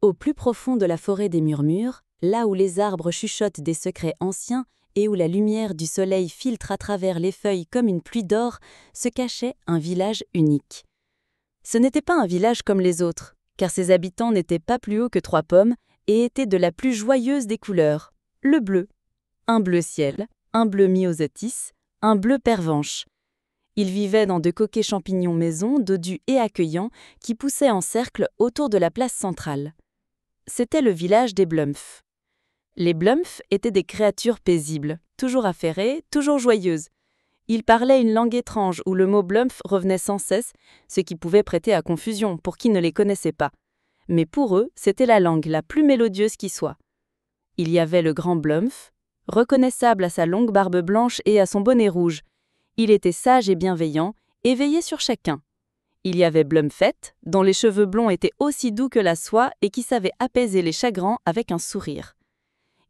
Au plus profond de la forêt des murmures, là où les arbres chuchotent des secrets anciens et où la lumière du soleil filtre à travers les feuilles comme une pluie d'or, se cachait un village unique. Ce n'était pas un village comme les autres, car ses habitants n'étaient pas plus hauts que 3 pommes et étaient de la plus joyeuse des couleurs, le bleu. Un bleu ciel, un bleu myosotis, un bleu pervenche. Ils vivaient dans de coquets champignons maison, dodus et accueillants, qui poussaient en cercle autour de la place centrale. C'était le village des Blumph. Les Blumph étaient des créatures paisibles, toujours affairées, toujours joyeuses. Ils parlaient une langue étrange où le mot Blumph revenait sans cesse, ce qui pouvait prêter à confusion pour qui ne les connaissait pas. Mais pour eux, c'était la langue la plus mélodieuse qui soit. Il y avait le grand Blumph, reconnaissable à sa longue barbe blanche et à son bonnet rouge. Il était sage et bienveillant, et veillait sur chacun. Il y avait Blumfette, dont les cheveux blonds étaient aussi doux que la soie et qui savait apaiser les chagrins avec un sourire.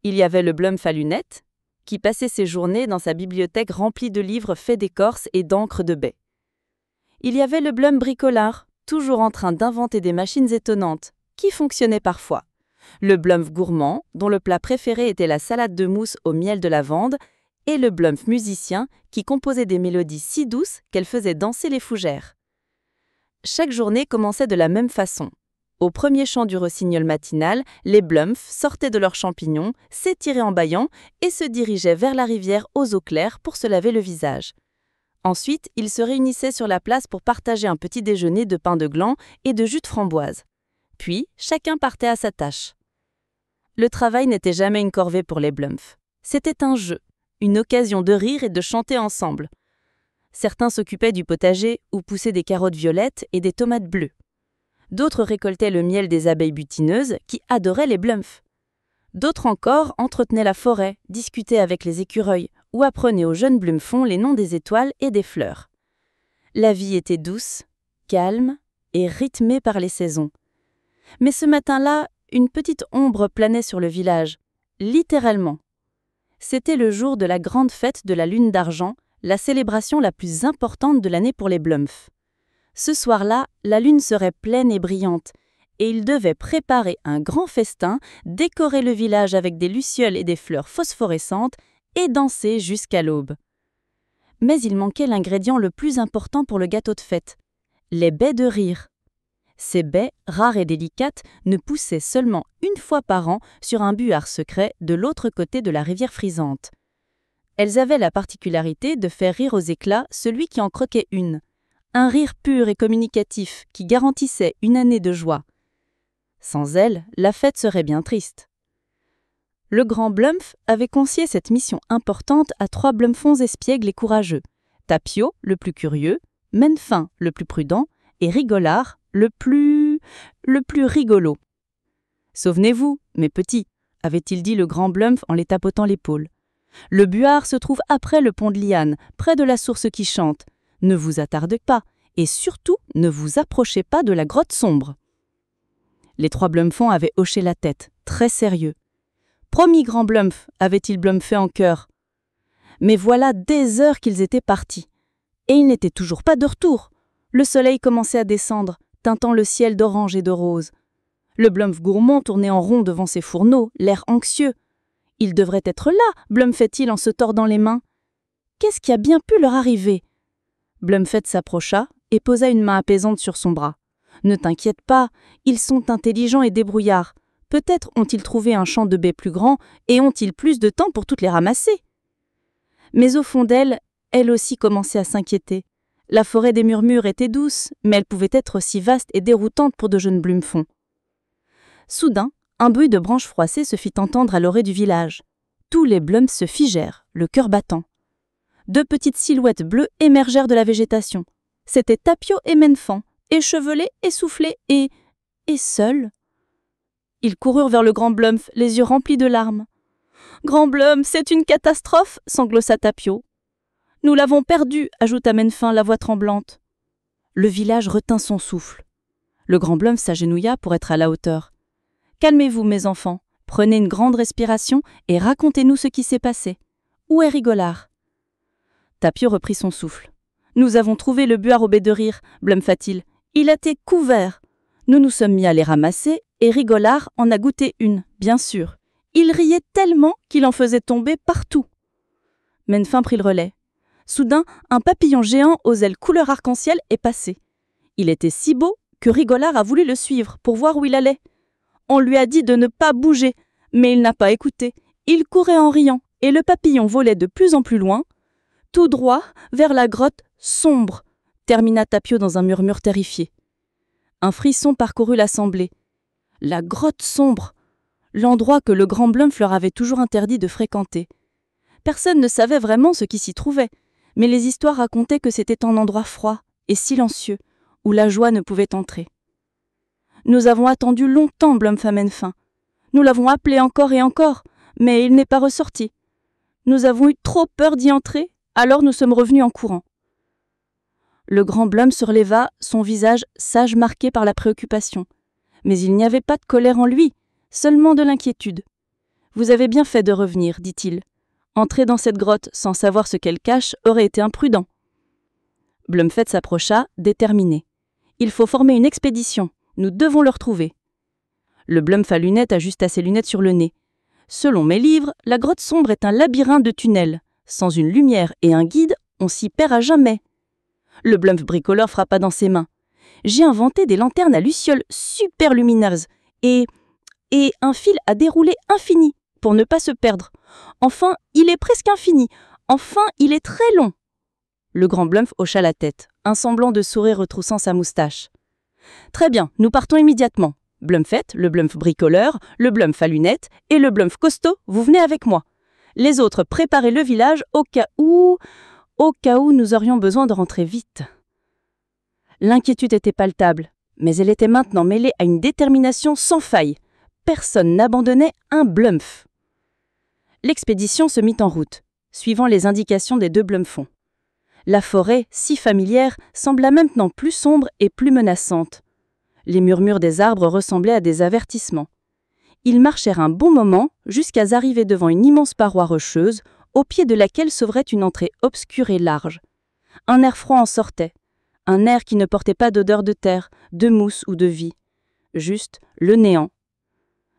Il y avait le Blumph à lunettes, qui passait ses journées dans sa bibliothèque remplie de livres faits d'écorce et d'encre de baie. Il y avait le Blumph bricolard, toujours en train d'inventer des machines étonnantes, qui fonctionnaient parfois. Le Blumph gourmand, dont le plat préféré était la salade de mousse au miel de lavande, et le Blumph musicien, qui composait des mélodies si douces qu'elles faisaient danser les fougères. Chaque journée commençait de la même façon. Au premier chant du rossignol matinal, les Blumph sortaient de leurs champignons, s'étiraient en bâillant et se dirigeaient vers la rivière aux eaux claires pour se laver le visage. Ensuite, ils se réunissaient sur la place pour partager un petit déjeuner de pain de gland et de jus de framboise. Puis, chacun partait à sa tâche. Le travail n'était jamais une corvée pour les Blumph. C'était un jeu, une occasion de rire et de chanter ensemble. Certains s'occupaient du potager ou poussaient des carottes violettes et des tomates bleues. D'autres récoltaient le miel des abeilles butineuses qui adoraient les Blumph. D'autres encore entretenaient la forêt, discutaient avec les écureuils ou apprenaient aux jeunes Blumpfons les noms des étoiles et des fleurs. La vie était douce, calme et rythmée par les saisons. Mais ce matin-là, une petite ombre planait sur le village, littéralement. C'était le jour de la grande fête de la lune d'argent, la célébration la plus importante de l'année pour les Blumph. Ce soir-là, la lune serait pleine et brillante, et ils devaient préparer un grand festin, décorer le village avec des lucioles et des fleurs phosphorescentes, et danser jusqu'à l'aube. Mais il manquait l'ingrédient le plus important pour le gâteau de fête, les baies de rire. Ces baies, rares et délicates, ne poussaient seulement une fois par an sur un buard secret de l'autre côté de la rivière frisante. Elles avaient la particularité de faire rire aux éclats celui qui en croquait une. Un rire pur et communicatif qui garantissait une année de joie. Sans elles, la fête serait bien triste. Le grand Blumph avait confié cette mission importante à 3 Blumpfons espiègles et courageux. Tapio, le plus curieux, Menfin, le plus prudent, et Rigolard, le plus rigolo. « Souvenez-vous, mes petits, avait-il dit le grand Blumph en les tapotant l'épaule. Le buard se trouve après le pont de Liane, près de la source qui chante. Ne vous attardez pas, et surtout ne vous approchez pas de la grotte sombre. » Les 3 Blumpfons avaient hoché la tête, très sérieux. « Promis, grand Blumph, avait-il Blumph fait en chœur. Mais voilà des heures qu'ils étaient partis. Et ils n'étaient toujours pas de retour. Le soleil commençait à descendre, teintant le ciel d'orange et de rose. Le Blumph gourmand tournait en rond devant ses fourneaux, l'air anxieux. Il devrait être là, Blumfait-il en se tordant les mains. Qu'est-ce qui a bien pu leur arriver? Blumfait s'approcha et posa une main apaisante sur son bras. Ne t'inquiète pas, ils sont intelligents et débrouillards. Peut-être ont-ils trouvé un champ de baies plus grand et ont-ils plus de temps pour toutes les ramasser. Mais au fond d'elle, elle aussi commençait à s'inquiéter. La forêt des murmures était douce, mais elle pouvait être aussi vaste et déroutante pour de jeunes Blumpfons. Soudain, un bruit de branches froissées se fit entendre à l'orée du village. Tous les Blumph se figèrent, le cœur battant. 2 petites silhouettes bleues émergèrent de la végétation. C'étaient Tapio et Menfan, échevelés, essoufflés et seuls. Ils coururent vers le grand Blumph, les yeux remplis de larmes. « Grand Blumph, c'est une catastrophe !» sanglossa Tapio. « Nous l'avons perdu !» ajouta Menfin, la voix tremblante. Le village retint son souffle. Le grand Blumph s'agenouilla pour être à la hauteur. « Calmez-vous, mes enfants. Prenez une grande respiration et racontez-nous ce qui s'est passé. Où est Rigolard ?» Tapio reprit son souffle. « Nous avons trouvé le buard aux baies de rire, blumfa-t-il. Il était couvert. Nous nous sommes mis à les ramasser Et Rigolard en a goûté une, bien sûr. Il riait tellement qu'il en faisait tomber partout. Mennefin prit le relais. Soudain, un papillon géant aux ailes couleur arc-en-ciel est passé. Il était si beau que Rigolard a voulu le suivre pour voir où il allait. On lui a dit de ne pas bouger, mais il n'a pas écouté. Il courait en riant, et le papillon volait de plus en plus loin, tout droit vers la grotte sombre, termina Tapio dans un murmure terrifié. Un frisson parcourut l'assemblée. La grotte sombre, l'endroit que le grand Blumph leur avait toujours interdit de fréquenter. Personne ne savait vraiment ce qui s'y trouvait, mais les histoires racontaient que c'était un endroit froid et silencieux, où la joie ne pouvait entrer. Nous avons attendu longtemps Blumph à Mennefin. Nous l'avons appelé encore et encore, mais il n'est pas ressorti. Nous avons eu trop peur d'y entrer, alors nous sommes revenus en courant. Le grand Blumph se releva, son visage sage marqué par la préoccupation. Mais il n'y avait pas de colère en lui, seulement de l'inquiétude. « Vous avez bien fait de revenir, dit-il. Entrer dans cette grotte sans savoir ce qu'elle cache aurait été imprudent. » Blumph s'approcha, déterminé. « Il faut former une expédition. Nous devons le retrouver. » Le Blumph à lunettes ajusta ses lunettes sur le nez. « Selon mes livres, la grotte sombre est un labyrinthe de tunnels. Sans une lumière et un guide, on s'y perd à jamais. » Le Blumph bricoleur frappa dans ses mains. « J'ai inventé des lanternes à lucioles super lumineuses et un fil à dérouler infini pour ne pas se perdre. Enfin, il est presque infini. Enfin, il est très long. » Le grand Blumph hocha la tête, un semblant de sourire retroussant sa moustache. « Très bien, nous partons immédiatement. Blumph, le Blumph bricoleur, le Blumph à lunettes et le Blumph costaud, vous venez avec moi. Les autres, préparez le village au cas où nous aurions besoin de rentrer vite. » L'inquiétude était palpable, mais elle était maintenant mêlée à une détermination sans faille. Personne n'abandonnait un Blumph. L'expédition se mit en route, suivant les indications des deux Blumphons. La forêt, si familière, sembla maintenant plus sombre et plus menaçante. Les murmures des arbres ressemblaient à des avertissements. Ils marchèrent un bon moment jusqu'à arriver devant une immense paroi rocheuse, au pied de laquelle s'ouvrait une entrée obscure et large. Un air froid en sortait, un air qui ne portait pas d'odeur de terre, de mousse ou de vie. Juste le néant.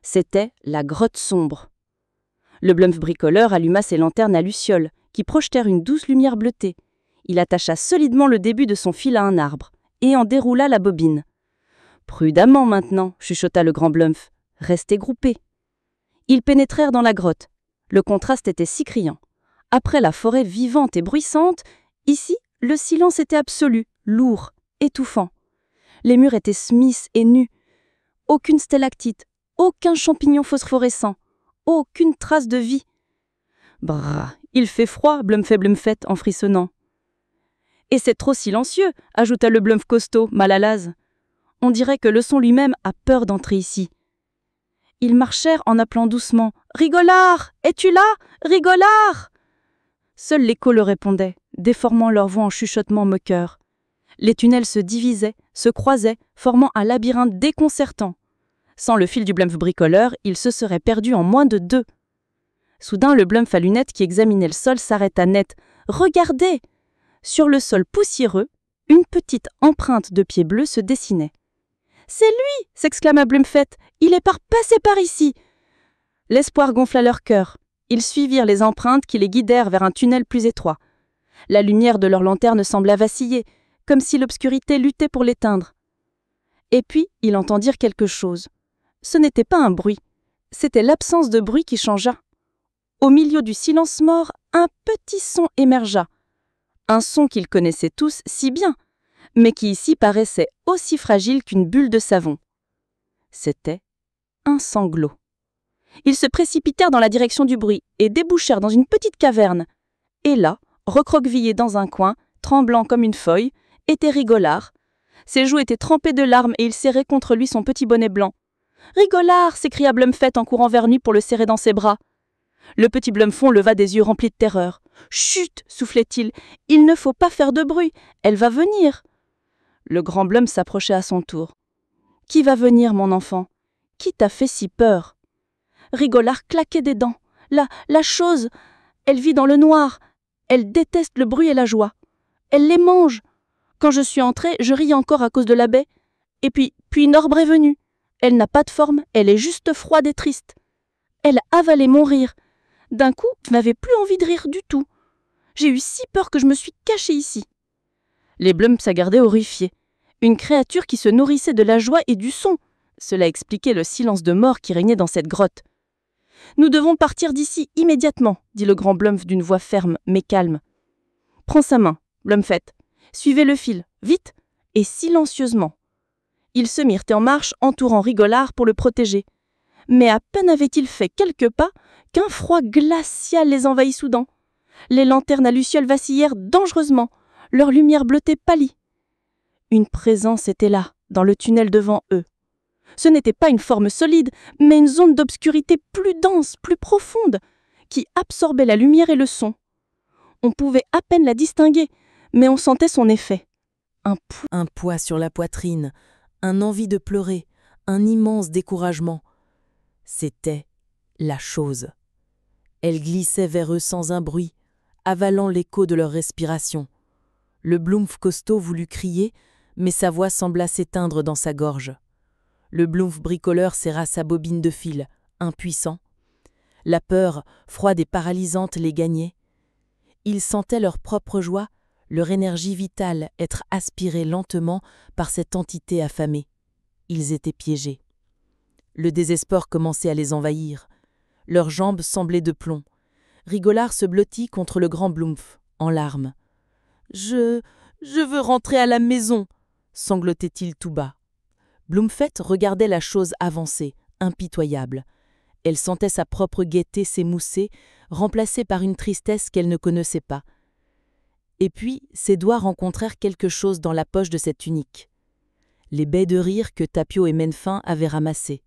C'était la grotte sombre. Le Blumph bricoleur alluma ses lanternes à lucioles, qui projetèrent une douce lumière bleutée. Il attacha solidement le début de son fil à un arbre, et en déroula la bobine. « Prudemment maintenant, » chuchota le grand Blumph. « Restez groupés. » Ils pénétrèrent dans la grotte. Le contraste était si criant. Après la forêt vivante et bruissante, ici, le silence était absolu, lourd, étouffant. Les murs étaient smiths et nus. Aucune stalactite, aucun champignon phosphorescent, aucune trace de vie. « Brrr, il fait froid, Blumph en frissonnant. »« Et c'est trop silencieux, » ajouta le Blumph costaud, mal à l'aise. « On dirait que le son lui-même a peur d'entrer ici. » Ils marchèrent en appelant doucement « Rigolard, es-tu là? Rigolard !» Seul l'écho le répondait, déformant leur voix en chuchotement moqueur. Les tunnels se divisaient, se croisaient, formant un labyrinthe déconcertant. Sans le fil du Blumph bricoleur, ils se seraient perdus en moins de 2. Soudain, le Blumph à lunettes qui examinait le sol s'arrêta net. « Regardez !» Sur le sol poussiéreux, une petite empreinte de pied bleu se dessinait. « C'est lui !» s'exclama Blumph. « Il est passé par ici !» L'espoir gonfla leur cœur. Ils suivirent les empreintes qui les guidèrent vers un tunnel plus étroit. La lumière de leur lanterne sembla vaciller, comme si l'obscurité luttait pour l'éteindre. Et puis, ils entendirent quelque chose. Ce n'était pas un bruit, c'était l'absence de bruit qui changea. Au milieu du silence mort, un petit son émergea. Un son qu'ils connaissaient tous si bien, mais qui ici paraissait aussi fragile qu'une bulle de savon. C'était un sanglot. Ils se précipitèrent dans la direction du bruit et débouchèrent dans une petite caverne. Et là, recroquevillé dans un coin, tremblant comme une feuille, était Rigolard. Ses joues étaient trempées de larmes et il serrait contre lui son petit bonnet blanc. « Rigolard !» s'écria Blumph en courant vers lui pour le serrer dans ses bras. Le petit Blumphon leva des yeux remplis de terreur. « Chut !» soufflait-il. « Il ne faut pas faire de bruit. Elle va venir. » Le grand Blumph s'approchait à son tour. « Qui va venir, mon enfant? Qui t'a fait si peur ?» Rigolard claquait des dents. La chose, elle vit dans le noir. Elle déteste le bruit et la joie. Elle les mange. Quand je suis entrée, je riais encore à cause de la baie. Et puis une orbre est venue. Elle n'a pas de forme, elle est juste froide et triste. Elle a avalé mon rire. D'un coup, je n'avais plus envie de rire du tout. J'ai eu si peur que je me suis cachée ici. » Les Blumps à garder horrifiés. Une créature qui se nourrissait de la joie et du son. Cela expliquait le silence de mort qui régnait dans cette grotte. « Nous devons partir d'ici immédiatement, » dit le grand Blumf d'une voix ferme mais calme. « Prends sa main, Blumfette. Suivez le fil, vite et silencieusement. » Ils se mirent en marche, entourant Rigolard pour le protéger. Mais à peine avaient-ils fait quelques pas qu'un froid glacial les envahit soudain. Les lanternes à lucioles vacillèrent dangereusement, leur lumière bleutée pâlit. Une présence était là, dans le tunnel devant eux. Ce n'était pas une forme solide, mais une zone d'obscurité plus dense, plus profonde, qui absorbait la lumière et le son. On pouvait à peine la distinguer, mais on sentait son effet. Un poids sur la poitrine, un envie de pleurer, un immense découragement. C'était la chose. Elle glissait vers eux sans un bruit, avalant l'écho de leur respiration. Le Blumf costaud voulut crier, mais sa voix sembla s'éteindre dans sa gorge. Le Blumf bricoleur serra sa bobine de fil, impuissant. La peur, froide et paralysante, les gagnait. Ils sentaient leur propre joie, leur énergie vitale être aspirée lentement par cette entité affamée. Ils étaient piégés. Le désespoir commençait à les envahir. Leurs jambes semblaient de plomb. Rigolard se blottit contre le grand Blumf, en larmes. « Je veux rentrer à la maison !» sanglotait-il tout bas. Blumfette regardait la chose avancer, impitoyable. Elle sentait sa propre gaieté s'émousser, remplacée par une tristesse qu'elle ne connaissait pas. Et puis, ses doigts rencontrèrent quelque chose dans la poche de cette tunique. Les baies de rire que Tapio et Mennefin avaient ramassées.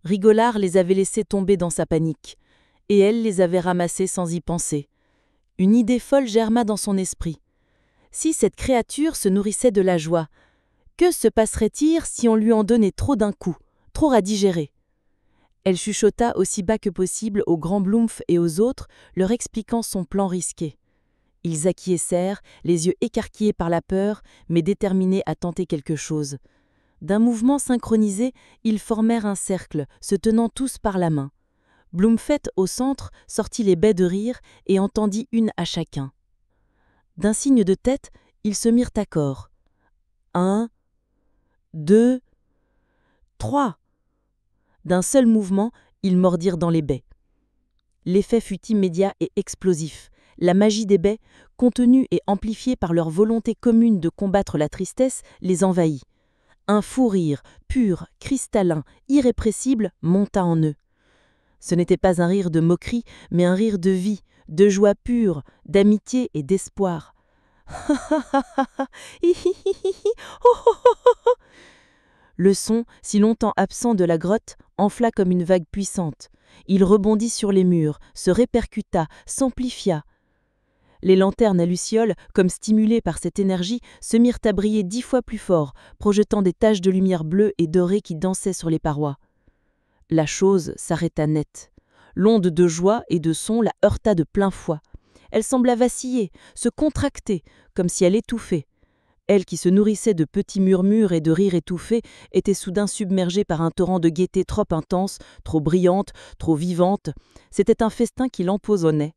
Rigolard les avait laissées tomber dans sa panique, et elle les avait ramassées sans y penser. Une idée folle germa dans son esprit. Si cette créature se nourrissait de la joie, que se passerait-il si on lui en donnait trop d'un coup, trop à digérer? Elle chuchota aussi bas que possible aux grands Blumf et aux autres, leur expliquant son plan risqué. Ils acquiescèrent, les yeux écarquillés par la peur, mais déterminés à tenter quelque chose. D'un mouvement synchronisé, ils formèrent un cercle, se tenant tous par la main. Blumfette, au centre, sortit les baies de rire et entendit une à chacun. D'un signe de tête, ils se mirent à corps. 1, 2, 3. D'un seul mouvement, ils mordirent dans les baies. L'effet fut immédiat et explosif. La magie des baies, contenue et amplifiée par leur volonté commune de combattre la tristesse, les envahit. Un fou rire, pur, cristallin, irrépressible, monta en eux. Ce n'était pas un rire de moquerie, mais un rire de vie, de joie pure, d'amitié et d'espoir. Le son, si longtemps absent de la grotte, enfla comme une vague puissante. Il rebondit sur les murs, se répercuta, s'amplifia. Les lanternes à lucioles, comme stimulées par cette énergie, se mirent à briller 10 fois plus fort, projetant des taches de lumière bleue et dorée qui dansaient sur les parois. La chose s'arrêta net. L'onde de joie et de son la heurta de plein fouet. Elle sembla vaciller, se contracter, comme si elle étouffait. Elle qui se nourrissait de petits murmures et de rires étouffés était soudain submergée par un torrent de gaieté trop intense, trop brillante, trop vivante. C'était un festin qui l'empoisonnait.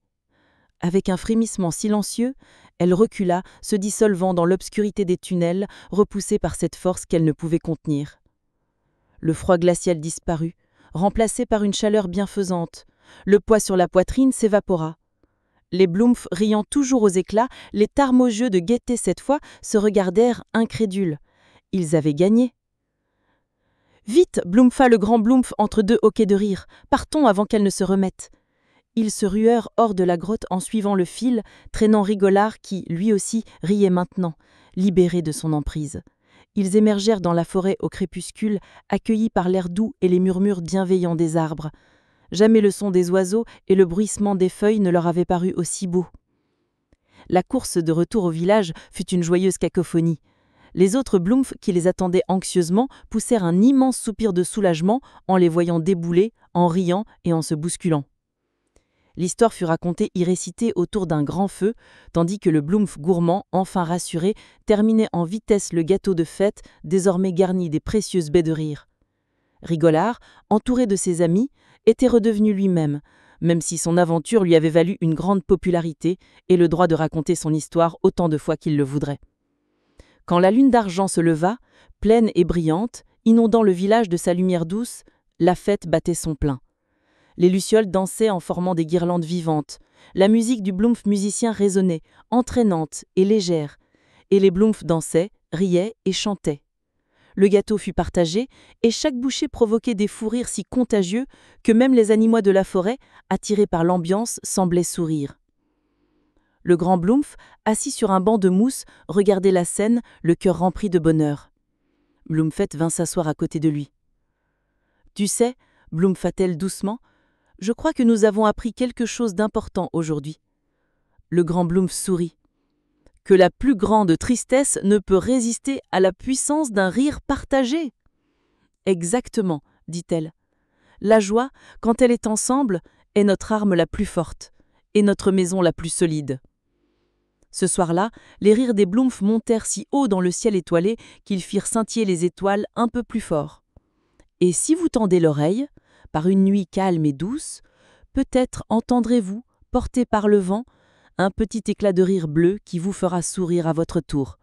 Avec un frémissement silencieux, elle recula, se dissolvant dans l'obscurité des tunnels, repoussée par cette force qu'elle ne pouvait contenir. Le froid glacial disparut, remplacé par une chaleur bienfaisante. Le poids sur la poitrine s'évapora. Les Blumf, riant toujours aux éclats, les tarmes aux yeux de gaieté cette fois, se regardèrent incrédules. Ils avaient gagné. « Vite !» Blumfa le grand Blumf entre deux hoquets de rire. « Partons avant qu'elle ne se remette. » Ils se ruèrent hors de la grotte en suivant le fil, traînant Rigolard qui, lui aussi, riait maintenant, libéré de son emprise. Ils émergèrent dans la forêt au crépuscule, accueillis par l'air doux et les murmures bienveillants des arbres. Jamais le son des oiseaux et le bruissement des feuilles ne leur avaient paru aussi beaux. La course de retour au village fut une joyeuse cacophonie. Les autres Blumf, qui les attendaient anxieusement, poussèrent un immense soupir de soulagement en les voyant débouler, en riant et en se bousculant. L'histoire fut racontée et récitée autour d'un grand feu, tandis que le Blumf gourmand, enfin rassuré, terminait en vitesse le gâteau de fête, désormais garni des précieuses baies de rire. Rigolard, entouré de ses amis, était redevenu lui-même, même si son aventure lui avait valu une grande popularité et le droit de raconter son histoire autant de fois qu'il le voudrait. Quand la lune d'argent se leva, pleine et brillante, inondant le village de sa lumière douce, la fête battait son plein. Les lucioles dansaient en formant des guirlandes vivantes. La musique du Bloempf musicien résonnait, entraînante et légère. Et les Bloempf dansaient, riaient et chantaient. Le gâteau fut partagé, et chaque bouchée provoquait des fous rires si contagieux que même les animaux de la forêt, attirés par l'ambiance, semblaient sourire. Le grand Bloempf, assis sur un banc de mousse, regardait la scène, le cœur rempli de bonheur. Bloemfette vint s'asseoir à côté de lui. « Tu sais, Bloemfat-elle doucement, je crois que nous avons appris quelque chose d'important aujourd'hui. » Le grand Bloempf sourit. « Que la plus grande tristesse ne peut résister à la puissance d'un rire partagé. » « Exactement, dit-elle. La joie, quand elle est ensemble, est notre arme la plus forte et notre maison la plus solide. » Ce soir-là, les rires des Bloempf montèrent si haut dans le ciel étoilé qu'ils firent scintiller les étoiles un peu plus fort. Et si vous tendez l'oreille, par une nuit calme et douce, peut-être entendrez-vous, porté par le vent, un petit éclat de rire bleu qui vous fera sourire à votre tour.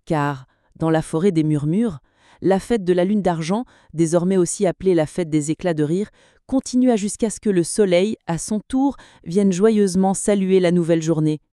Car, dans la forêt des murmures, la fête de la lune d'argent, désormais aussi appelée la fête des éclats de rire, continua jusqu'à ce que le soleil, à son tour, vienne joyeusement saluer la nouvelle journée